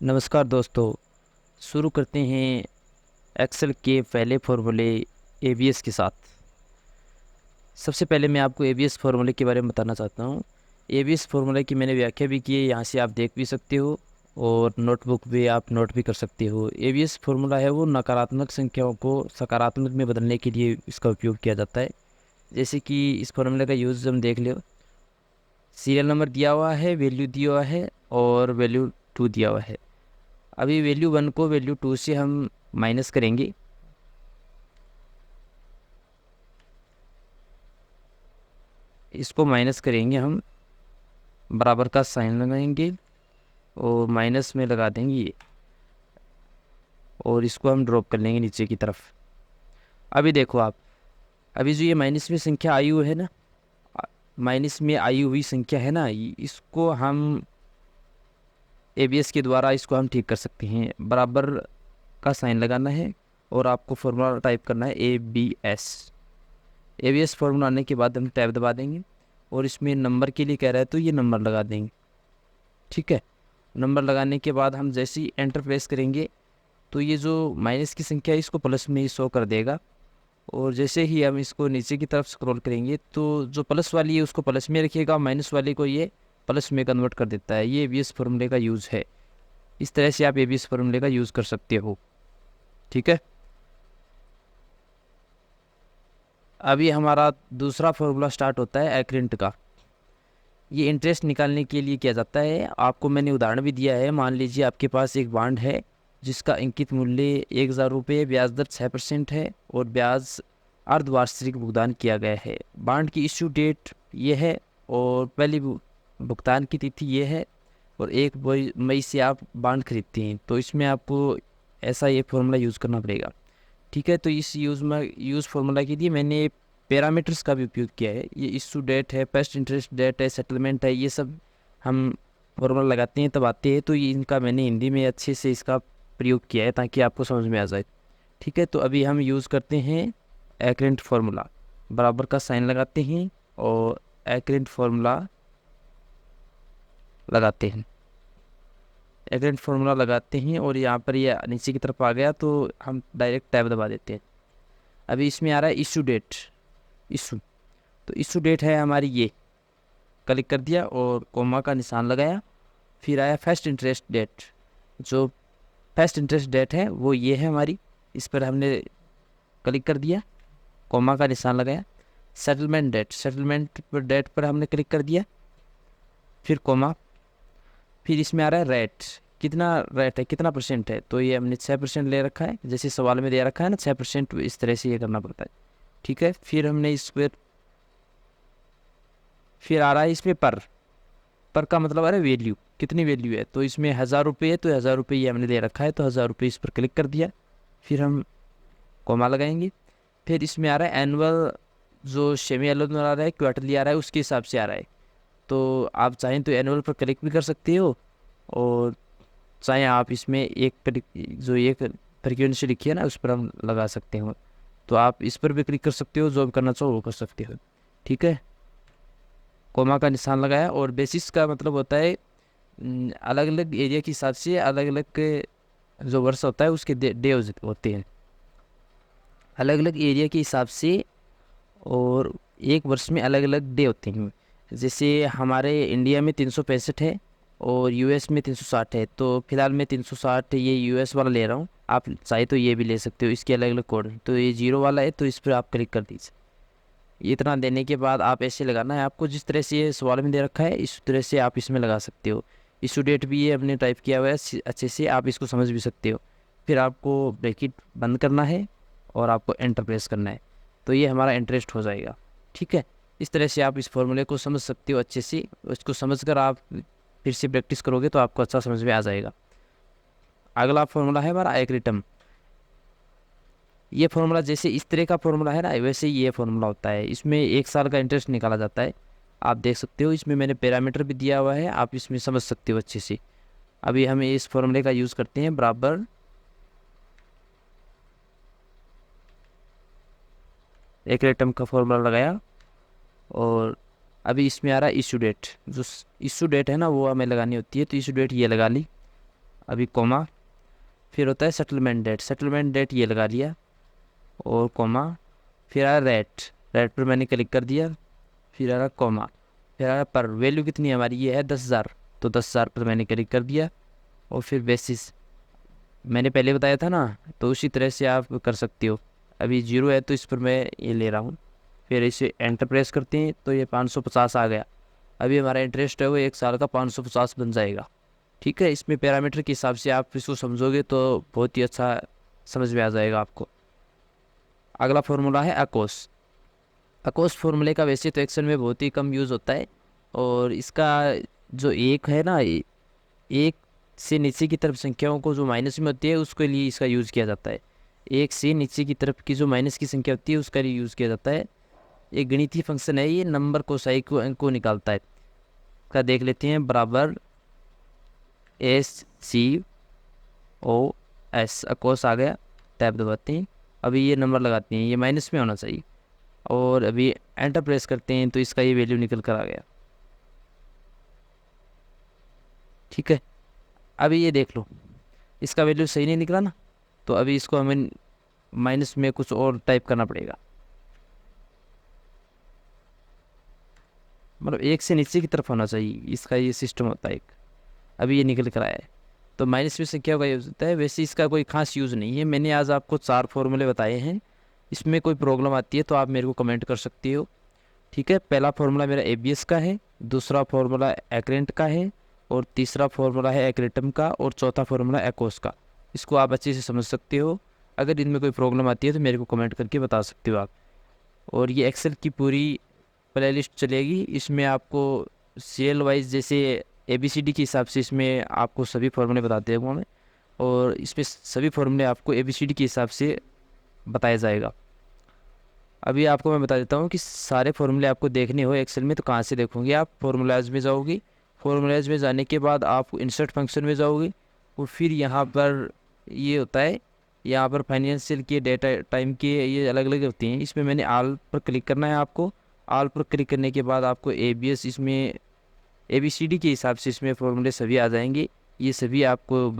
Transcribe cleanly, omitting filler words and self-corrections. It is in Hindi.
नमस्कार दोस्तों। शुरू करते हैं एक्सेल के पहले फॉर्मूले एवीएस के साथ। सबसे पहले मैं आपको एवीएस फार्मूले के बारे में बताना चाहता हूँ। एवीएस फार्मूले की मैंने व्याख्या भी की है, यहाँ से आप देख भी सकते हो और नोटबुक भी आप नोट भी कर सकते हो। एवीएस फार्मूला है वो नकारात्मक संख्याओं को सकारात्मक में बदलने के लिए इसका उपयोग किया जाता है। जैसे कि इस फार्मूले का यूज़ हम देख लो। सीरियल नंबर दिया हुआ है, वैल्यू दिया हुआ है और वैल्यू 2 दिया हुआ है। अभी वैल्यू 1 को वैल्यू 2 से हम माइनस करेंगे। इसको माइनस करेंगे हम, बराबर का साइन लगाएंगे और माइनस में लगा देंगे ये, और इसको हम ड्रॉप कर लेंगे नीचे की तरफ। अभी देखो आप, अभी जो ये माइनस में संख्या आई हुई है ना, माइनस में आई हुई संख्या है ना, इसको हम एबीएस के द्वारा इसको हम ठीक कर सकते हैं। बराबर का साइन लगाना है और आपको फॉर्मूला टाइप करना है एबीएस। एबीएस फॉर्मूला आने के बाद हम टैब दबा देंगे और इसमें नंबर के लिए कह रहा है तो ये नंबर लगा देंगे। ठीक है, नंबर लगाने के बाद हम जैसे ही एंटर प्रेस करेंगे तो ये जो माइनस की संख्या है इसको प्लस में ही शो कर देगा, और जैसे ही हम इसको नीचे की तरफ स्क्रॉल करेंगे तो जो प्लस वाली है उसको प्लस में रखिएगा, माइनस वाली को ये प्लस में कन्वर्ट कर देता है। ये एबीएस फॉर्मूले का यूज़ है। इस तरह से आप एबीएस फॉर्मूले का यूज़ कर सकते हो। ठीक है, अभी हमारा दूसरा फॉर्मूला स्टार्ट होता है एक्रेंट का। ये इंटरेस्ट निकालने के लिए किया जाता है। आपको मैंने उदाहरण भी दिया है। मान लीजिए आपके पास एक बॉन्ड है जिसका अंकित मूल्य 1000 रुपये, ब्याज दर 6% है और ब्याज अर्धवार्षिक भुगतान किया गया है। बॉन्ड की इश्यू डेट ये है और पहली भुगतान की तिथि ये है, और 1 मई से आप बॉन्ड खरीदते हैं, तो इसमें आपको ऐसा ये फॉर्मूला यूज़ करना पड़ेगा। ठीक है, तो इस यूज़ फार्मूला के लिए मैंने पैरामीटर्स का भी उपयोग किया है। ये इशू डेट है, पेस्ट इंटरेस्ट डेट है, सेटलमेंट है, ये सब हम फार्मूला लगाते हैं तब आते हैं। तो ये इनका मैंने हिंदी में अच्छे से इसका प्रयोग किया है ताकि आपको समझ में आ जाए। ठीक है, तो अभी हम यूज़ करते हैं एक्रेंट फार्मूला। बराबर का साइन लगाते हैं और एक्रेंट फार्मूला लगाते हैं। एक्रेंट फार्मूला लगाते हैं और यहाँ पर ये नीचे की तरफ आ गया तो हम डायरेक्ट टैब दबा देते हैं। अभी इसमें आ रहा है इशू डेट, इशू, तो इशू डेट है हमारी ये, क्लिक कर दिया और कोमा का निशान लगाया। फिर आया फर्स्ट इंटरेस्ट डेट। जो फर्स्ट इंटरेस्ट डेट है वो ये है हमारी, इस पर हमने क्लिक कर दिया, कोमा का निशान लगाया। सेटलमेंट डेट, सेटलमेंट पर डेट पर हमने क्लिक कर दिया, फिर कोमा। फिर इसमें आ रहा है रेट, कितना रेट है, कितना परसेंट है, तो ये हमने 6% ले रखा है, जैसे सवाल में दे रखा है ना 6%, इस तरह से ये करना पड़ता है। ठीक है, फिर हमने इस पर, फिर आ रहा है इसमें पर का मतलब आ रहा है वैल्यू, कितनी वैल्यू है, तो इसमें 1000 रुपये है तो 1000 रुपये ये हमने दे रखा है, तो 1000 रुपये इस पर क्लिक कर दिया। फिर हम कॉमा लगाएंगे। फिर इसमें आ रहा है एनुअल, जो सेमी एनुअल आ रहा है, क्वार्टरली आ रहा है, उसके हिसाब से आ रहा है। तो आप चाहें तो एनुअल पर क्लिक भी कर सकते हो, और चाहे आप इसमें जो एक फ्रीक्वेंसी लिखी है ना उस पर हम लगा सकते हो, तो आप इस पर भी क्लिक कर सकते हो, जो भी करना चाहो वो कर सकते हो। ठीक है, कोमा का निशान लगाया, और बेसिस का मतलब होता है अलग अलग एरिया के हिसाब से अलग अलग जो वर्ष होता है उसके डे होते हैं अलग अलग एरिया के हिसाब से, और एक वर्ष में अलग अलग डे होते हैं। जैसे हमारे इंडिया में 365 है और यूएस में 360 है, तो फिलहाल मैं 360 ये यूएस वाला ले रहा हूँ। आप चाहे तो ये भी ले सकते हो, इसके अलग अलग कोड हैं। तो ये 0 वाला है तो इस पर आप क्लिक कर दीजिए। इतना देने के बाद आप ऐसे लगाना है आपको, जिस तरह से ये सवाल में दे रखा है इस तरह से आप इसमें लगा सकते हो। इशू डेट भी ये हमने टाइप किया हुआ है अच्छे से, आप इसको समझ भी सकते हो। फिर आपको ब्रैकेट बंद करना है और आपको एंटर प्रेस करना है, तो ये हमारा इंटरेस्ट हो जाएगा। ठीक है, इस तरह से आप इस फॉर्मूले को समझ सकते हो अच्छे से। इसको समझकर आप फिर से प्रैक्टिस करोगे तो आपको अच्छा समझ में आ जाएगा। अगला फॉर्मूला है हमारा एक्रिटम। ये फॉर्मूला जैसे इस तरह का फॉर्मूला है ना, वैसे ही ये फॉर्मूला होता है। इसमें 1 साल का इंटरेस्ट निकाला जाता है। आप देख सकते हो इसमें मैंने पैरामीटर भी दिया हुआ है, आप इसमें समझ सकते हो अच्छे से। अभी हम इस फॉर्मूले का यूज़ करते हैं। बराबर एक रेटम का फॉर्मूला लगाया, और अभी इसमें आ रहा है इशू डेट। जो इशू डेट है ना वो हमें लगानी होती है, तो इशू डेट ये लगा ली। अभी कॉमा, फिर होता है सेटलमेंट डेट ये लगा लिया और कॉमा, फिर आया रेट पर मैंने क्लिक कर दिया, फिर आया कॉमा, फिर आया पर, वैल्यू कितनी है हमारी, ये है 10,000, तो 10,000 पर मैंने क्लिक कर दिया और फिर बेसिस मैंने पहले बताया था ना, तो उसी तरह से आप कर सकते हो। अभी 0 है तो इस पर मैं ये ले रहा हूँ, फिर इसे एंटर प्रेस करते हैं तो ये 550 आ गया। अभी हमारा इंटरेस्ट है वो 1 साल का 550 बन जाएगा। ठीक है, इसमें पैरामीटर के हिसाब से आप इसको समझोगे तो बहुत ही अच्छा समझ में आ जाएगा आपको। अगला फॉर्मूला है अकोस। अकोस फॉर्मूले का वैसे तो एक्सेल में बहुत ही कम यूज़ होता है, और इसका जो एक है ना, एक से नीचे की तरफ संख्याओं को जो माइनस में होती है उसके लिए इसका यूज़ किया जाता है। एक से नीचे की तरफ की जो माइनस की संख्या होती है उसका लिए यूज़ किया जाता है। एक गणितीय फंक्शन है, ये नंबर कोसाई को अंक को निकालता है। का देख लेते हैं, बराबर SCOS, अकोस आ गया, टैब दबाते हैं। अभी ये नंबर लगाते हैं, ये माइनस में होना चाहिए, और अभी एंटर प्रेस करते हैं तो इसका ये वैल्यू निकल कर आ गया। ठीक है, अभी ये देख लो, इसका वैल्यू सही नहीं निकला ना, तो अभी इसको हमें माइनस में कुछ और टाइप करना पड़ेगा, मतलब एक से नीचे की तरफ होना चाहिए, इसका ये सिस्टम होता है एक। अभी ये निकल कर आया है, तो माइनस में संख्या का यूज़ होता है। वैसे इसका कोई खास यूज़ नहीं है, मैंने आज आपको 4 फॉर्मूले बताए हैं। इसमें कोई प्रॉब्लम आती है तो आप मेरे को कमेंट कर सकते हो। ठीक है, पहला फार्मूला मेरा ABS का है, दूसरा फार्मूला एक्रेंट का है, और तीसरा फार्मूला है एक्रेटम का, और चौथा फार्मूला एकोस का। इसको आप अच्छे से समझ सकते हो। अगर इनमें कोई प्रॉब्लम आती है तो मेरे को कमेंट करके बता सकते हो आप। और ये एक्सेल की पूरी प्लेलिस्ट चलेगी, इसमें आपको सीरियल वाइज जैसे ABCD के हिसाब से इसमें आपको सभी फार्मूले बताते हैं मैं, और इसमें सभी फार्मूले आपको ABCD के हिसाब से बताया जाएगा। अभी आपको मैं बता देता हूँ कि सारे फार्मूले आपको देखने हो एक्सेल में तो कहाँ से देखोगे आप, फार्मूलाज में जाओगे, फार्मूलाज में जाने के बाद आप इंसर्ट फंक्शन में जाओगे, और फिर यहाँ पर ये होता है, यहाँ पर फाइनेंशियल के डेटा टाइम के ये अलग अलग होती हैं। इसमें मैंने आल पर क्लिक करना है आपको। आल पर क्लिक करने के बाद आपको ABS इसमें ABCD के हिसाब से इसमें फार्मूले सभी आ जाएंगे। ये सभी आपको